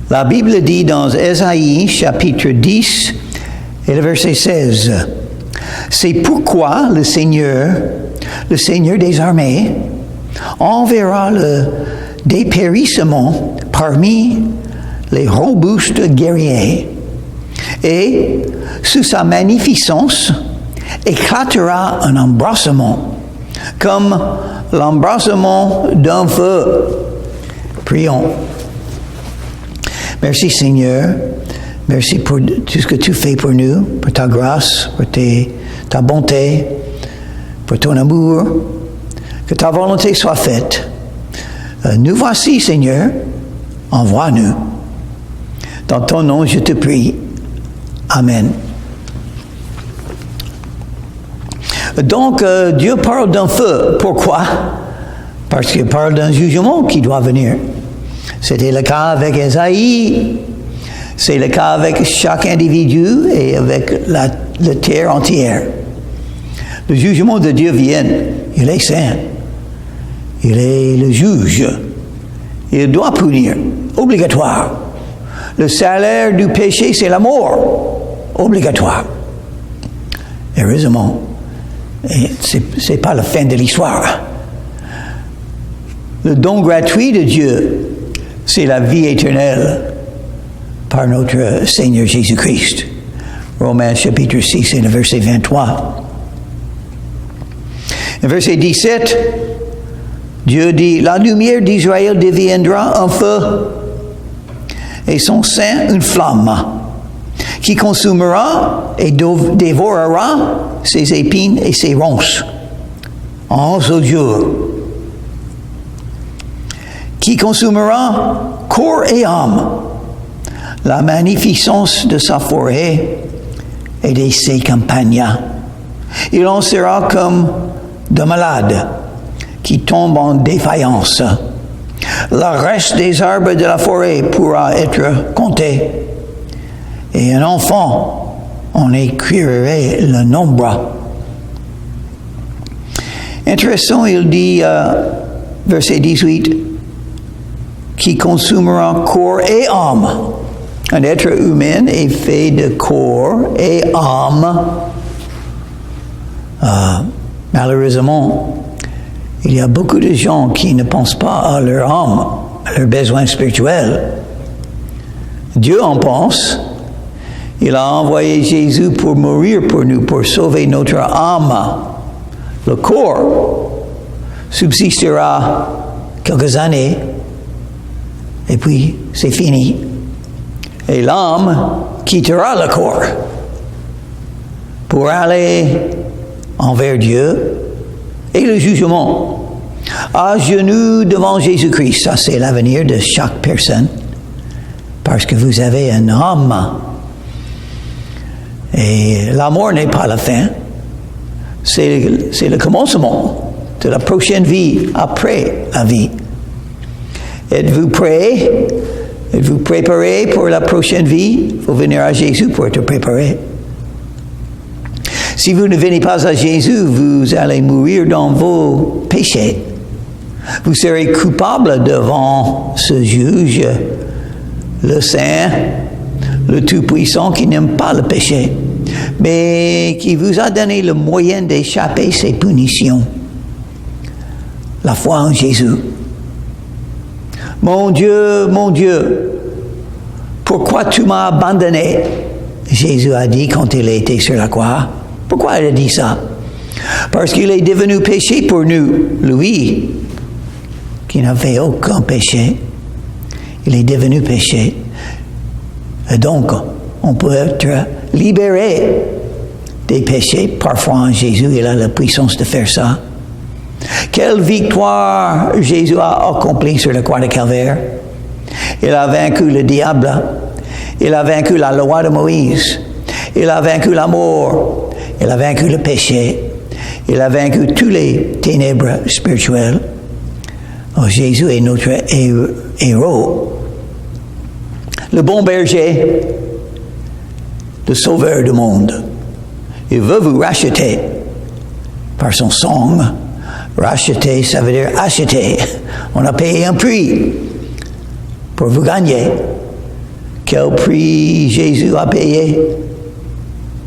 La Bible dit dans Ésaïe, chapitre 10, et le verset 16, « C'est pourquoi le Seigneur des armées, enverra le dépérissement parmi les robustes guerriers, et sous sa magnificence éclatera un embrassement, comme l'embrassement d'un feu. » Prions. Merci Seigneur, merci pour tout ce que tu fais pour nous, pour ta grâce, pour ta bonté, pour ton amour, que ta volonté soit faite. Nous voici Seigneur, envoie-nous. Dans ton nom je te prie. Amen. Donc Dieu parle d'un feu. Pourquoi? Parce qu'il parle d'un jugement qui doit venir. C'était le cas avec Ésaïe, c'est le cas avec chaque individu et avec la terre entière. Le jugement de Dieu vient, il est saint, il est le juge, il doit punir, obligatoire. Le salaire du péché, c'est la mort, obligatoire. Heureusement, c'est pas la fin de l'histoire. Le don gratuit de Dieu, c'est la vie éternelle par notre Seigneur Jésus-Christ. Romains chapitre 6 et le verset 23. Le verset 17, Dieu dit, « La lumière d'Israël deviendra un feu, et son sein une flamme, qui consumera et dévorera ses épines et ses ronces en ce jour. Qui consumera corps et âme, la magnificence de sa forêt et de ses campagnes. Il en sera comme de malades qui tombent en défaillance. Le reste des arbres de la forêt pourra être compté, et un enfant en écrirait le nombre. » Intéressant, il dit, verset 18, qui consumera corps et âme. Un être humain est fait de corps et âme. Malheureusement, il y a beaucoup de gens qui ne pensent pas à leur âme, à leurs besoins spirituels. Dieu en pense. Il a envoyé Jésus pour mourir pour nous, pour sauver notre âme. Le corps subsistera quelques années, et puis c'est fini. Et l'âme quittera le corps pour aller envers Dieu et le jugement. À genoux devant Jésus-Christ, ça c'est l'avenir de chaque personne, parce que vous avez une âme. Et la mort n'est pas la fin, c'est le commencement de la prochaine vie après la vie. Êtes-vous prêts? Êtes-vous préparés pour la prochaine vie? Il faut venir à Jésus pour être préparé. Si vous ne venez pas à Jésus, vous allez mourir dans vos péchés. Vous serez coupable devant ce juge, le Saint, le Tout-Puissant qui n'aime pas le péché, mais qui vous a donné le moyen d'échapper ces punitions. La foi en Jésus. Mon Dieu, pourquoi tu m'as abandonné? Jésus a dit quand il était sur la croix. Pourquoi il a dit ça? Parce qu'il est devenu péché pour nous, lui, qui n'avait aucun péché. Il est devenu péché. Et donc, on peut être libéré des péchés. Parfois, en Jésus, il a la puissance de faire ça. Quelle victoire Jésus a accomplie sur la croix de Calvaire. Il a vaincu le diable. Il a vaincu la loi de Moïse. Il a vaincu la mort. Il a vaincu le péché. Il a vaincu tous les ténèbres spirituelles. Oh, Jésus est notre héros. Le bon berger, le sauveur du monde. Il veut vous racheter par son sang. Racheter, ça veut dire acheter. On a payé un prix pour vous gagner. Quel prix Jésus a payé?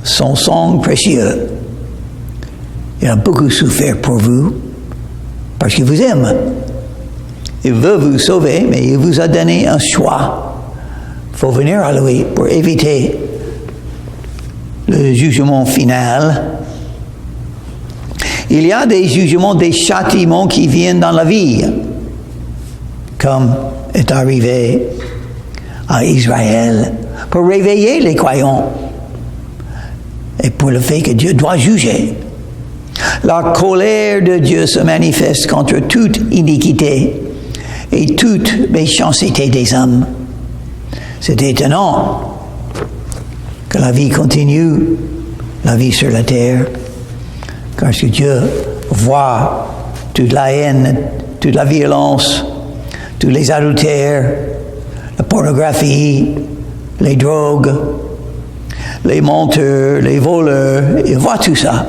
Son sang précieux. Il a beaucoup souffert pour vous, parce qu'il vous aime. Il veut vous sauver, mais il vous a donné un choix. Il faut venir à lui pour éviter le jugement final. Il y a des jugements, des châtiments qui viennent dans la vie, comme est arrivé à Israël, pour réveiller les croyants et pour le fait que Dieu doit juger. La colère de Dieu se manifeste contre toute iniquité et toute méchanceté des hommes. C'est étonnant que la vie continue, la vie sur la terre, parce que Dieu voit toute la haine, toute la violence, tous les adultères, la pornographie, les drogues, les menteurs, les voleurs, il voit tout ça.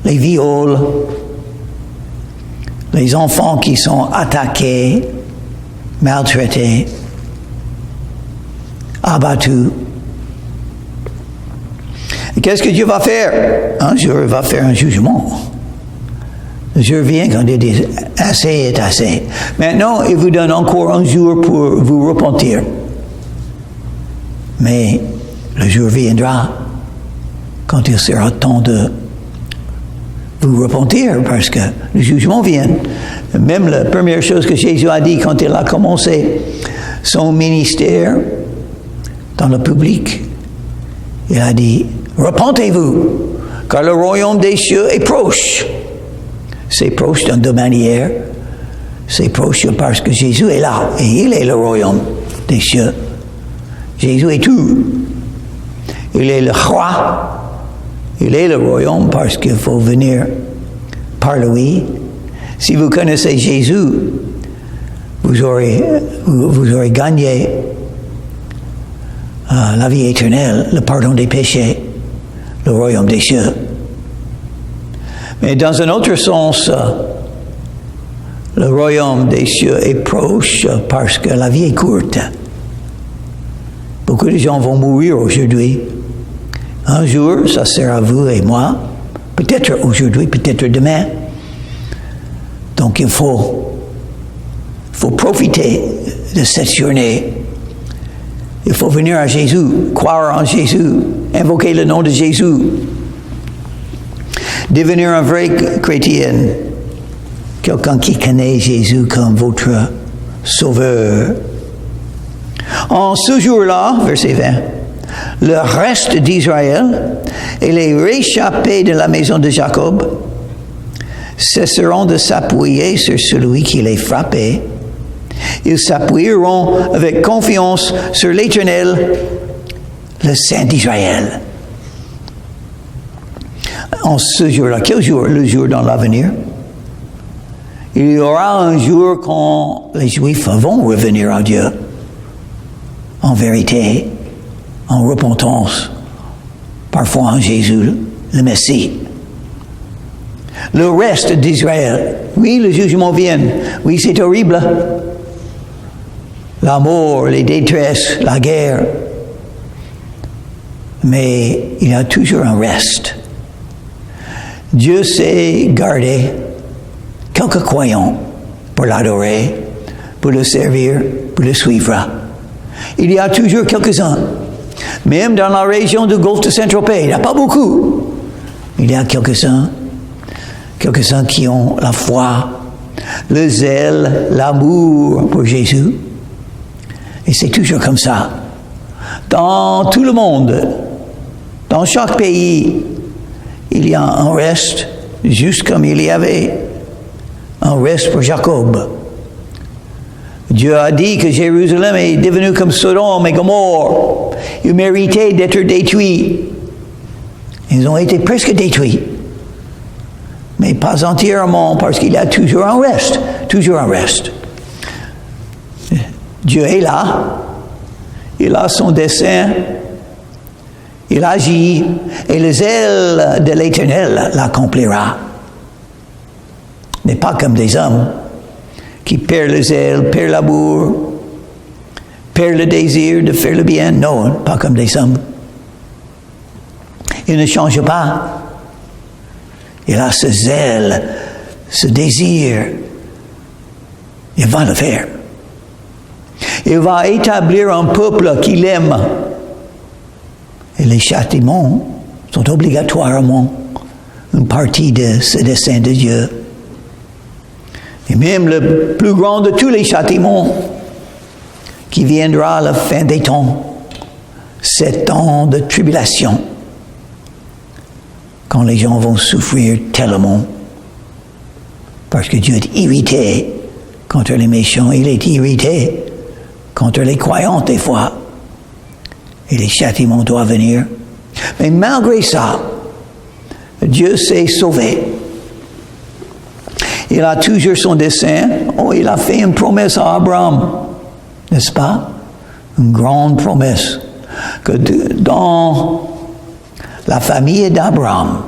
Les viols, les enfants qui sont attaqués, maltraités, abattus. Et qu'est-ce que Dieu va faire? Un jour, il va faire un jugement. Le jour vient quand il dit assez est assez. Maintenant, il vous donne encore un jour pour vous repentir. Mais le jour viendra quand il sera temps de vous repentir, parce que le jugement vient. Même la première chose que Jésus a dit quand il a commencé son ministère dans le public, il a dit, repentez-vous, car le royaume des cieux est proche. C'est proche d'une deux manières. C'est proche parce que Jésus est là, et il est le royaume des cieux. Jésus est tout. Il est le roi. Il est le royaume parce qu'il faut venir par lui. Si vous connaissez Jésus, vous aurez gagné la vie éternelle, le pardon des péchés, le royaume des cieux. Mais dans un autre sens, le royaume des cieux est proche parce que la vie est courte. Beaucoup de gens vont mourir aujourd'hui. Un jour, ça sera à vous et moi, peut-être aujourd'hui, peut-être demain. Donc il faut profiter de cette journée. Il faut venir à Jésus, croire en Jésus, invoquer le nom de Jésus, devenir un vrai chrétien, quelqu'un qui connaît Jésus comme votre sauveur. En ce jour-là, verset 20, le reste d'Israël et les réchappés de la maison de Jacob cesseront de s'appuyer sur celui qui les frappait. Ils s'appuieront avec confiance sur l'Éternel, le Saint d'Israël. En ce jour-là, quel jour? Le jour dans l'avenir. Il y aura un jour quand les Juifs vont revenir à Dieu, en vérité, en repentance, parfois en Jésus, le Messie. Le reste d'Israël, oui, le jugement vient, oui, c'est horrible. La mort, les détresses, la guerre. Mais il y a toujours un reste. Dieu sait garder quelques croyants pour l'adorer, pour le servir, pour le suivre. Il y a toujours quelques-uns. Même dans la région du golfe de Saint-Tropez, il n'y a pas beaucoup. Il y a quelques-uns qui ont la foi, le zèle, l'amour pour Jésus. Et c'est toujours comme ça. Dans tout le monde, dans chaque pays, il y a un reste, juste comme il y avait un reste pour Jacob. Dieu a dit que Jérusalem est devenue comme Sodome et Gomorrhe. Ils méritaient d'être détruits. Ils ont été presque détruits. Mais pas entièrement, parce qu'il y a toujours un reste. Toujours un reste. Dieu est là. Il a son dessein. Il agit. Et le zèle de l'Éternel l'accomplira. Mais pas comme des hommes qui perdent le zèle, perdent l'amour, perd le désir de faire le bien? Non, pas comme des hommes. Il ne change pas. Il a ce zèle, ce désir. Il va le faire. Il va établir un peuple qu'il aime. Et les châtiments sont obligatoirement une partie de ce dessein de Dieu. Et même le plus grand de tous les châtiments qui viendra à la fin des temps, 7 ans de tribulation, quand les gens vont souffrir tellement, parce que Dieu est irrité contre les méchants, il est irrité contre les croyants des fois, et les châtiments doivent venir. Mais malgré ça, Dieu s'est sauvé. Il a toujours son dessein. Oh, il a fait une promesse à Abraham, n'est-ce pas? Une grande promesse. Que dans la famille d'Abraham,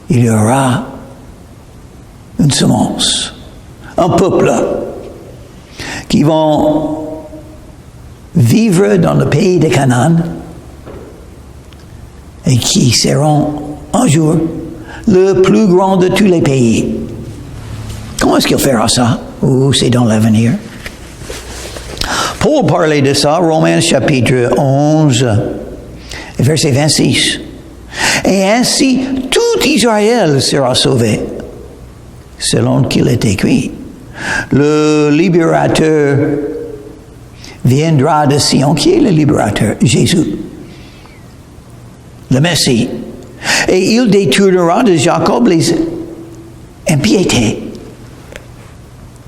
il y aura une semence, un peuple qui vont vivre dans le pays de Canaan et qui seront un jour le plus grand de tous les pays. Comment est-ce qu'il fera ça? C'est dans l'avenir. Paul parlait de ça, Romains chapitre 11, verset 26. Et ainsi, tout Israël sera sauvé, selon qu'il est écrit. Le libérateur viendra de Sion. Qui est le libérateur? Jésus, le Messie. Et il détournera de Jacob les impiétés,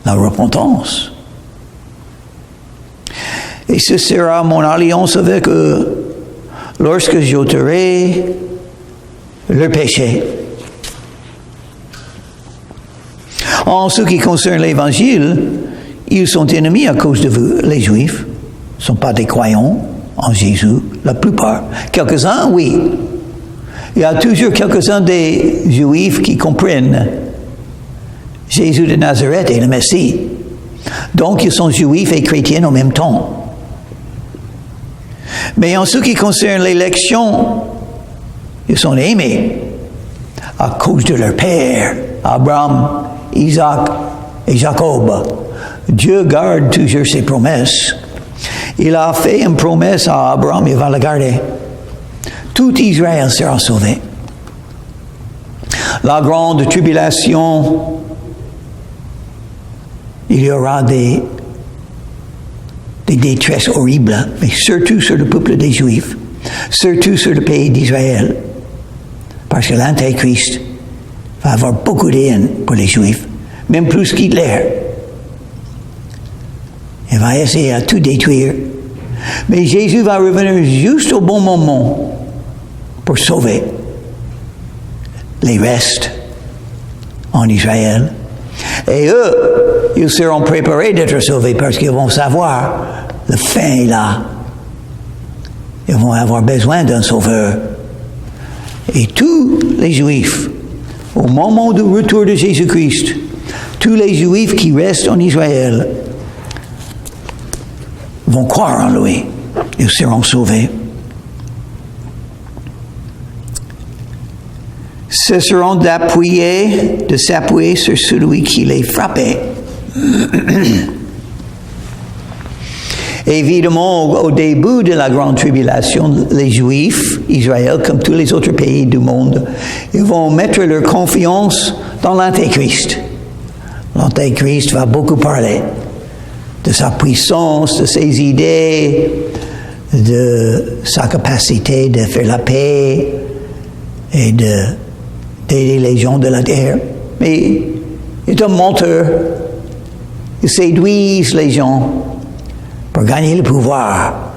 la repentance. Et ce sera mon alliance avec eux lorsque j'ôterai leur péché. En ce qui concerne l'Évangile, ils sont ennemis à cause de vous, les Juifs. Ils ne sont pas des croyants en Jésus, la plupart. Quelques-uns, oui. Il y a toujours quelques-uns des Juifs qui comprennent Jésus de Nazareth est le Messie. Donc, ils sont Juifs et chrétiens en même temps. Mais en ce qui concerne l'élection, ils sont aimés à cause de leur père, Abraham, Isaac et Jacob. Dieu garde toujours ses promesses. Il a fait une promesse à Abraham, il va la garder. Tout Israël sera sauvé. La grande tribulation, il y aura des détresses horribles, mais surtout sur le peuple des Juifs, surtout sur le pays d'Israël, parce que l'Antéchrist va avoir beaucoup de haine pour les Juifs, même plus qu'Hitler. Il va essayer à tout détruire. Mais Jésus va revenir juste au bon moment pour sauver les restes en Israël. Et eux, ils seront préparés d'être sauvés parce qu'ils vont savoir le fin est là. Ils vont avoir besoin d'un sauveur. Et tous les Juifs, au moment du retour de Jésus-Christ, tous les Juifs qui restent en Israël vont croire en lui. Ils seront sauvés. Cesseront de s'appuyer sur celui qui les frappait. Évidemment, au début de la grande tribulation, les Juifs, Israël, comme tous les autres pays du monde, ils vont mettre leur confiance dans l'Antéchrist. L'Antéchrist va beaucoup parler de sa puissance, de ses idées, de sa capacité de faire la paix et d'aider les gens de la terre. Mais il est un menteur. Il séduit les gens pour gagner le pouvoir.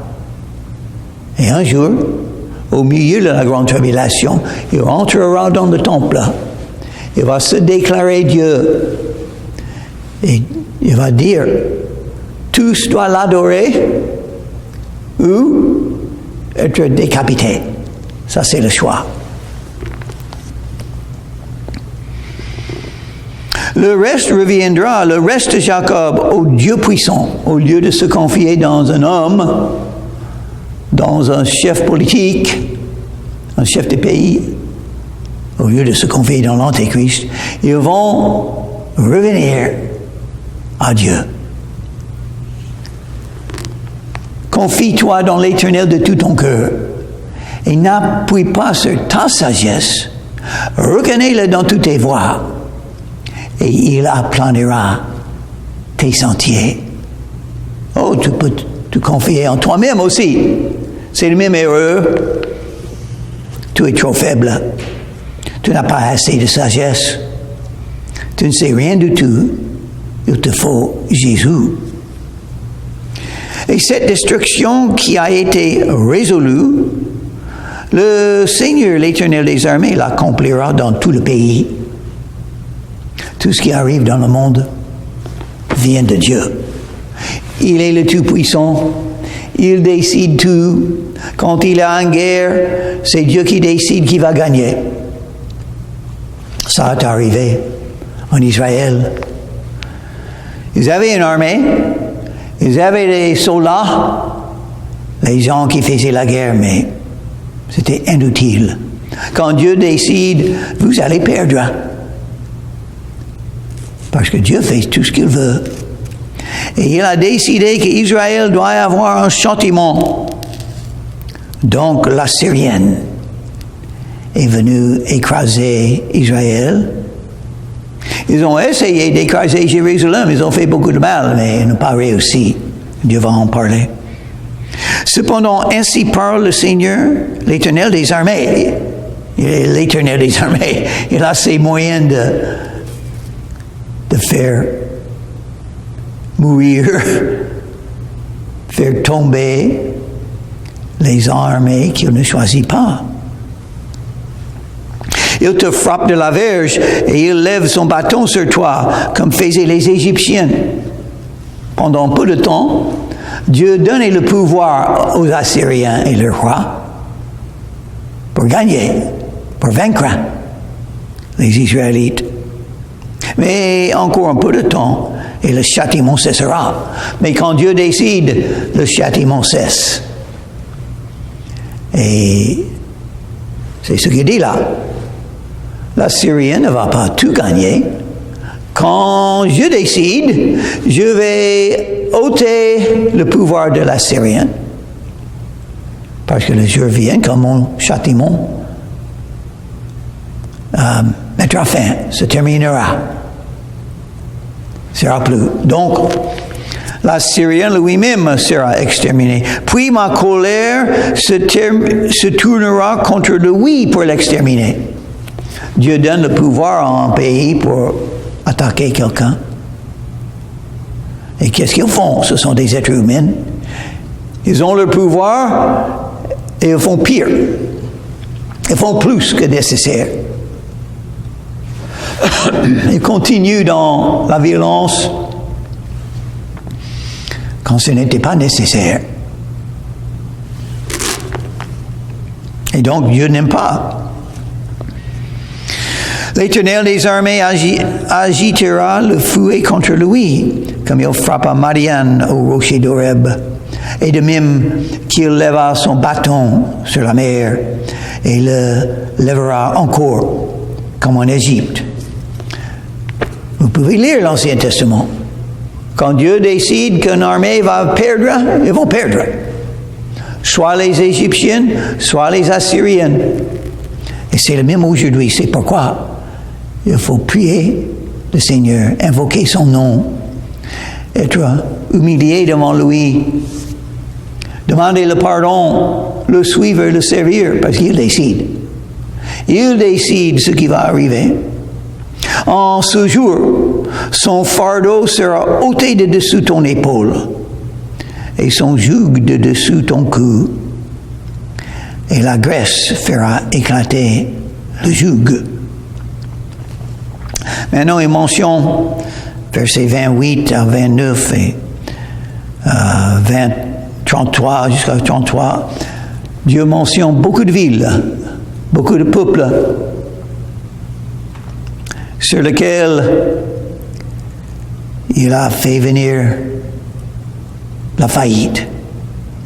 Et un jour, au milieu de la grande tribulation, il rentrera dans le temple. Il va se déclarer Dieu. Et il va dire, tous doivent l'adorer ou être décapités. Ça, c'est le choix. Le reste reviendra, le reste de Jacob, au Dieu puissant, au lieu de se confier dans un homme, dans un chef politique, un chef de pays, au lieu de se confier dans l'Antéchrist, ils vont revenir à Dieu. Confie-toi dans l'Éternel de tout ton cœur et n'appuie pas sur ta sagesse. Reconnais-le dans toutes tes voies et il aplanira tes sentiers. Oh, tu peux te confier en toi-même aussi. C'est la même erreur. Tu es trop faible. Tu n'as pas assez de sagesse. Tu ne sais rien du tout. Il te faut Jésus. Et cette destruction qui a été résolue, le Seigneur, l'Éternel des armées, l'accomplira dans tout le pays. Tout ce qui arrive dans le monde vient de Dieu. Il est le Tout-Puissant. Il décide tout. Quand il est en guerre, c'est Dieu qui décide qui va gagner. Ça est arrivé en Israël. Ils avaient une armée. Ils avaient des soldats, les gens qui faisaient la guerre, mais c'était inutile. Quand Dieu décide, vous allez perdre. Parce que Dieu fait tout ce qu'il veut. Et il a décidé qu'Israël doit avoir un châtiment. Donc la Syrienne est venue écraser Israël. Ils ont essayé d'écraser Jérusalem, ils ont fait beaucoup de mal, mais ils n'ont pas réussi. Dieu va en parler. Cependant, ainsi parle le Seigneur, l'Éternel des armées. Il est l'Éternel des armées. Il a ses moyens de faire mourir, faire tomber les armées qu'il ne choisit pas. Il te frappe de la verge et il lève son bâton sur toi, comme faisaient les Égyptiens. Pendant peu de temps, Dieu donnait le pouvoir aux Assyriens et leurs rois pour gagner, pour vaincre les Israélites. Mais encore un peu de temps, et le châtiment cessera. Mais quand Dieu décide, le châtiment cesse. Et c'est ce qu'il dit là. La Syrienne ne va pas tout gagner. Quand je décide, je vais ôter le pouvoir de la Syrienne. Parce que le jour vient quand mon châtiment mettra fin, se terminera. Sera plus. Donc, la Syrienne lui-même sera exterminée. Puis ma colère se tournera contre lui pour l'exterminer. Dieu donne le pouvoir à un pays pour attaquer quelqu'un. Et qu'est-ce qu'ils font? Ce sont des êtres humains. Ils ont le pouvoir et ils font pire. Ils font plus que nécessaire. Ils continuent dans la violence quand ce n'était pas nécessaire. Et donc Dieu n'aime pas. L'Éternel des armées agitera le fouet contre lui, comme il frappa Madian au rocher d'Horeb, et de même qu'il leva son bâton sur la mer, et le lèvera encore, comme en Égypte. Vous pouvez lire l'Ancien Testament. Quand Dieu décide qu'une armée va perdre, ils vont perdre. Soit les Égyptiens, soit les Assyriens. Et c'est le même aujourd'hui. C'est pourquoi il faut prier le Seigneur, invoquer son nom, être humilié devant lui, demander le pardon, le suivre, le servir, parce qu'il décide. Il décide ce qui va arriver. En ce jour, son fardeau sera ôté de dessous ton épaule et son joug de dessous ton cou, et la graisse fera éclater le joug. Maintenant, il mentionne versets 28 à 29 et 33 jusqu'à 33. Dieu mentionne beaucoup de villes, beaucoup de peuples sur lesquels il a fait venir la faillite.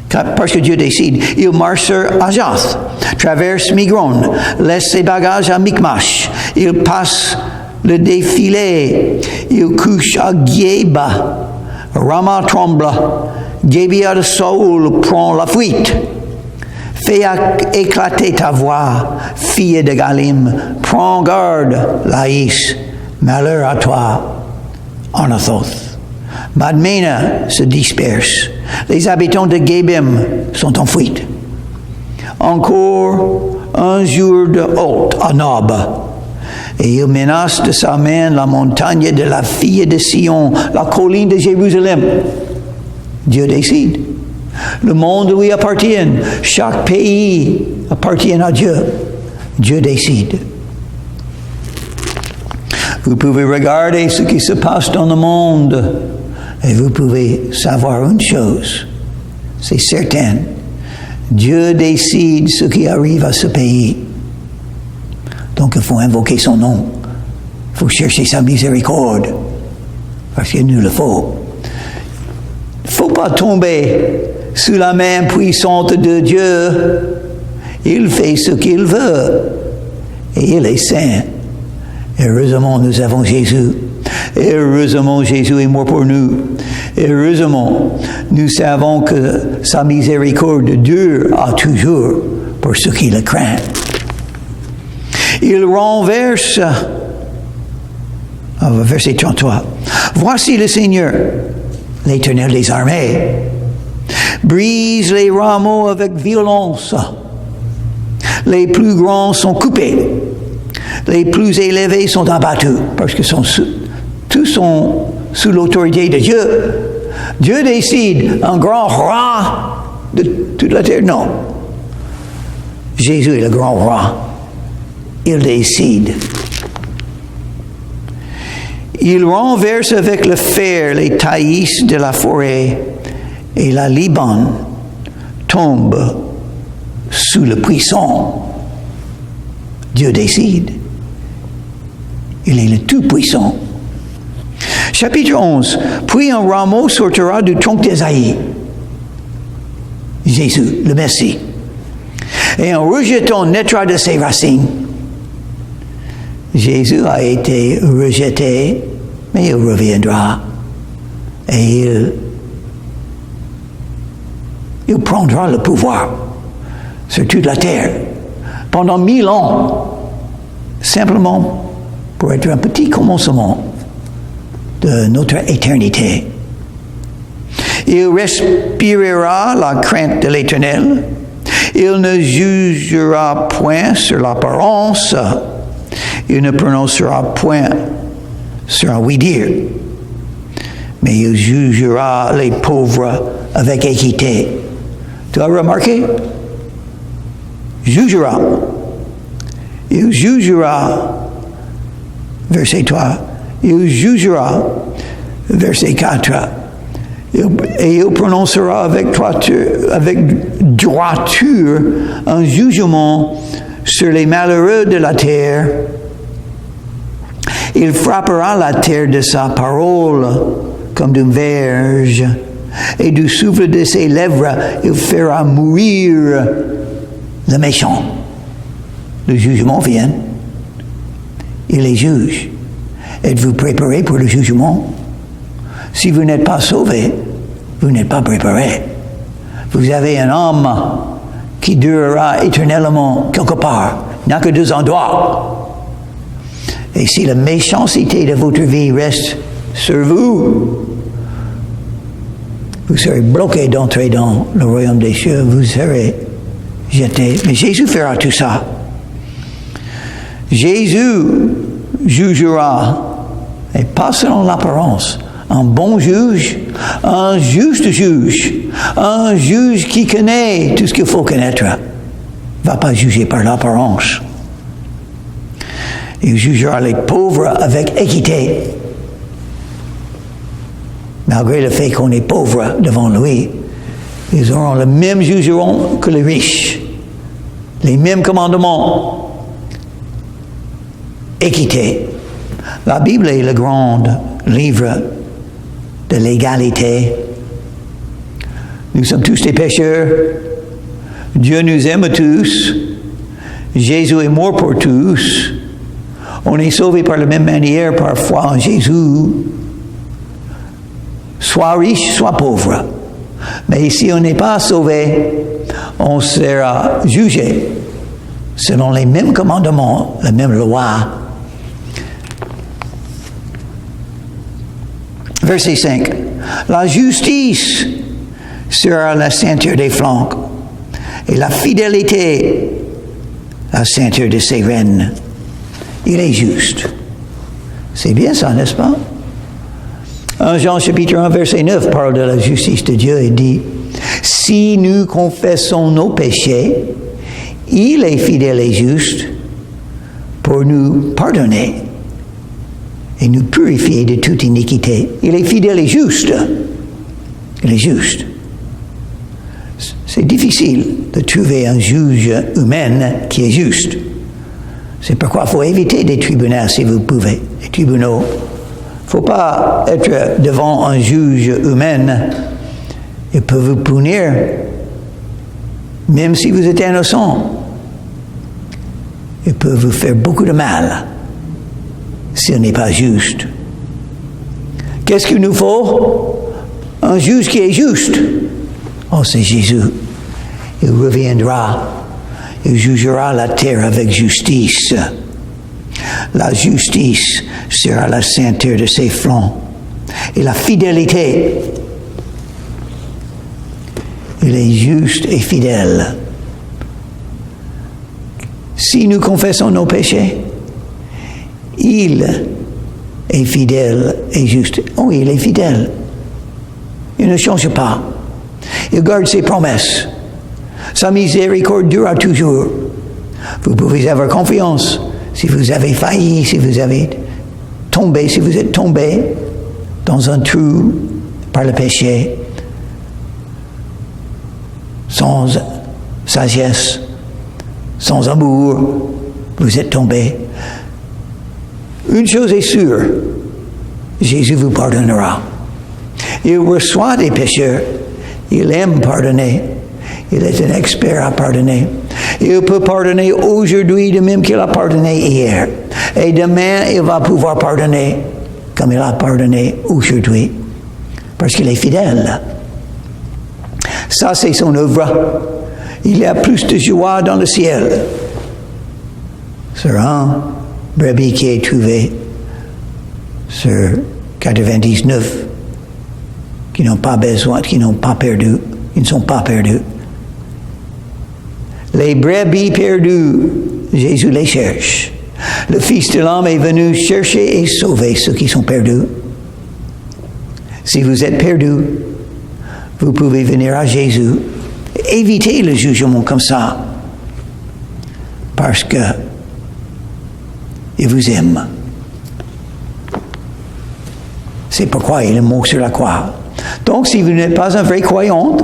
Parce que Dieu décide. Il marche sur Ajath, traverse Migron, laisse ses bagages à Michmash. Il passe le défilé. Il couche à Gieba. Rama tremble. Gibeah de Saoul prend la fuite. Fais éclater ta voix, fille de Galim. Prends garde, Laïs. Malheur à toi, Anathoth. Madmena se disperse. Les habitants de Gebim sont en fuite. Encore un jour de haute à Nob. Et il menace de sa main la montagne de la fille de Sion, la colline de Jérusalem. Dieu décide. Le monde lui appartient. Chaque pays appartient à Dieu. Dieu décide. Vous pouvez regarder ce qui se passe dans le monde et vous pouvez savoir une chose, c'est certain. Dieu décide ce qui arrive à ce pays. Donc il faut invoquer son nom. Il faut chercher sa miséricorde. Parce qu'il nous le faut. Il ne faut pas tomber sous la main puissante de Dieu. Il fait ce qu'il veut. Et il est saint. Heureusement, nous avons Jésus. Heureusement, Jésus est mort pour nous. Heureusement, nous savons que sa miséricorde dure à toujours pour ceux qui le craignent. Il renverse, verset 33, voici le Seigneur, l'Éternel des armées, brise les rameaux avec violence. Les plus grands sont coupés. Les plus élevés sont abattus parce que tous sont sous l'autorité de Dieu. Dieu décide, un grand roi de toute la terre. Non. Jésus est le grand roi. Il décide. Il renverse avec le fer les taillis de la forêt et la Liban tombe sous le puissant. Dieu décide. Il est le Tout-Puissant. Chapitre 11. Puis un rameau sortira du tronc d'Ésaïe. Jésus, le Messie. Et un rejeton naîtra de ses racines. Jésus a été rejeté, mais il reviendra. Et il prendra le pouvoir sur toute la terre pendant 1000 ans, simplement pour être un petit commencement de notre éternité. Il respirera la crainte de l'Éternel. Il ne jugera point sur l'apparence. Il ne prononcera point sur un oui-dire. Mais il jugera les pauvres avec équité. Tu as remarqué? Jugera. Il jugera. Verset 3. Il jugera. Verset 4. Et il prononcera avec droiture un jugement sur les malheureux de la terre. Il frappera la terre de sa parole comme d'une verge, et du souffle de ses lèvres, il fera mourir le méchant. Le jugement vient. Il les juge. Êtes-vous préparé pour le jugement? Si vous n'êtes pas sauvé, vous n'êtes pas préparé. Vous avez un âme qui durera éternellement quelque part. Il n'y a que 2 endroits. Et si la méchanceté de votre vie reste sur vous, vous serez bloqué d'entrer dans le royaume des cieux. Vous serez jeté. Mais Jésus fera tout ça. Jésus jugera, et pas selon l'apparence, un bon juge, un juste juge, un juge qui connaît tout ce qu'il faut connaître, ne va pas juger par l'apparence. Il jugera les pauvres avec équité. Malgré le fait qu'on est pauvre devant lui, ils auront le même jugement que les riches. Les mêmes commandements. Équité. La Bible est le grand livre de l'égalité. Nous sommes tous des pécheurs. Dieu nous aime tous. Jésus est mort pour tous. On est sauvé par la même manière parfois en Jésus. Soit riche, soit pauvre. Mais si on n'est pas sauvé, on sera jugé selon les mêmes commandements, la même loi. Verset 5. La justice sera la ceinture des flancs et la fidélité la ceinture de ses rênes. Il est juste. C'est bien ça, n'est-ce pas? 1 Jean chapitre 1 verset 9 parle de la justice de Dieu et dit, si nous confessons nos péchés, il est fidèle et juste pour nous pardonner et nous purifier de toute iniquité. Il est fidèle et juste. Il est juste. C'est difficile de trouver un juge humain qui est juste. C'est pourquoi il faut éviter des tribunaux si vous pouvez. Les tribunaux. Il ne faut pas être devant un juge humain. Il peut vous punir, même si vous êtes innocent. Il peut vous faire beaucoup de mal si on n'est pas juste. Qu'est-ce qu'il nous faut? Un juge qui est juste. Oh, c'est Jésus. Il reviendra. Il jugera la terre avec justice. La justice sera la ceinture de ses flancs. Et la fidélité. Il est juste et fidèle. Si nous confessons nos péchés, il est fidèle et juste. Oh, il est fidèle. Il ne change pas. Il garde ses promesses. Sa miséricorde durera toujours. Vous pouvez avoir confiance. Si vous avez failli, si vous avez tombé, si vous êtes tombé dans un trou par le péché, sans sagesse, sans amour, vous êtes tombé. Une chose est sûre, Jésus vous pardonnera. Il reçoit des pécheurs. Il aime pardonner. Il est un expert à pardonner. Il peut pardonner aujourd'hui de même qu'il a pardonné hier. Et demain, il va pouvoir pardonner comme il a pardonné aujourd'hui. Parce qu'il est fidèle. Ça, c'est son œuvre. Il y a plus de joie dans le ciel sur un brebis qui est trouvé sur 99 qui n'ont pas besoin, qui n'ont pas perdu, ils ne sont pas perdus. Les brebis perdues, Jésus les cherche. Le Fils de l'homme est venu chercher et sauver ceux qui sont perdus. Si vous êtes perdus, vous pouvez venir à Jésus. Évitez le jugement comme ça. Parce que il vous aime. C'est pourquoi il est mort sur la croix. Donc, si vous n'êtes pas un vrai croyant,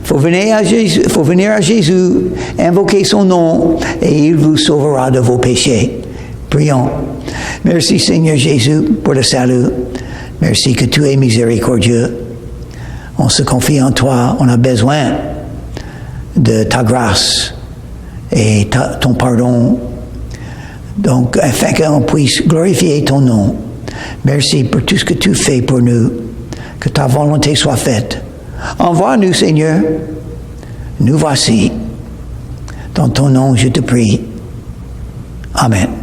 il faut venir à Jésus, invoquer son nom, et il vous sauvera de vos péchés. Prions. Merci Seigneur Jésus pour le salut. Merci que tu es miséricordieux. On se confie en toi. On a besoin de ta grâce et ton pardon. Donc, afin qu'on puisse glorifier ton nom. Merci pour tout ce que tu fais pour nous. Que ta volonté soit faite. Envoie-nous, Seigneur. Nous voici. Dans ton nom, je te prie. Amen.